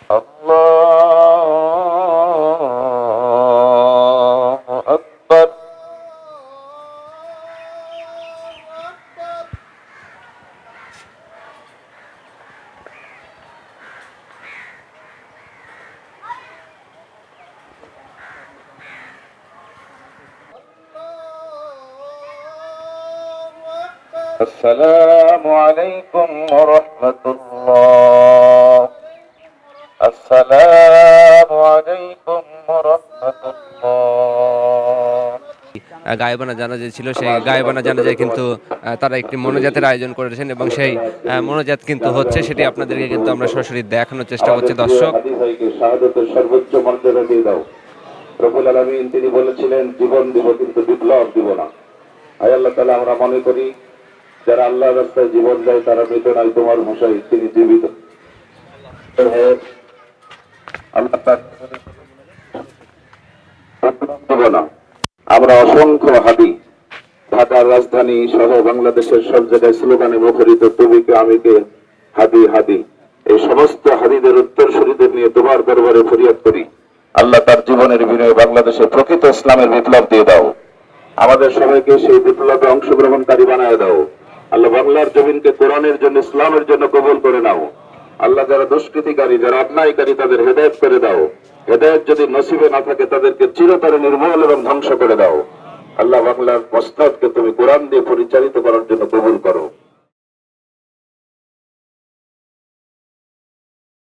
আল্লাহু আকবার। আসসালামু আলাইকুম ওয়া রাহমাতুল্লাহ। আসসালামু আলাইকুম ওয়া রাহমাতুল্লাহ। গায়বানা জানাজা ছিল, সেই গায়বানা জানাজায় কিন্তু তারা একটি মোনাজাতের আয়োজন করেছেন এবং সেই মোনাজাত কিন্তু হচ্ছে, সেটি আপনাদেরকে কিন্তু আমরা সরাসরি দেখানোর চেষ্টা করছি দর্শক। হাদি ভাইকে শাহাদাতের সর্বোচ্চ মর্যাদা দিয়ে দাও। রব্বুল আলামিন তিনি বলেছিলেন, জীবন দিব কিন্তু বিপ্লব দিব না। আয় আল্লাহ তাআলা, আমরা মনে করি যারা আল্লাহর রাস্তায় জীবন দেয় তারা মৃত নয়, তোমার ভাষায় তিনি জীবিত। আল্লাহ দিব না। আমরা অসংখ্য হাদি, ঢাকার রাজধানী সহ বাংলাদেশের সব জায়গায় স্লোগানে মুখরিত তুমিকে আমিকে হাদি হাদি, এই সমস্ত হাদিদের উত্তরসূরিদের নিয়ে তোমার দরবারে ফরিয়াদ করি। আল্লাহ তার জীবনের বিনিময়ে বাংলাদেশে প্রকৃত ইসলামের বিপ্লব দিয়ে দাও। আমাদের সবাইকে সেই বিপ্লবে অংশগ্রহণকারী বানায় দাও। আল্লাহ বাংলার জমিনকে কোরআনের জন্য, ইসলামের জন্য কবুল করে নাও। আল্লাহ যারা দুষ্কৃতিকারী, যারা অন্যায়কারী, তাদের হেদায়েত করে দাও। হেদায়েত যদি নসিবে না থাকে তাদেরকে চিরতরে নির্মূল এবং ধ্বংস করে দাও। আল্লাহ বাংলার মসনদকে তুমি কোরআন দিয়ে পরিচালিত করার জন্য কবুল করো।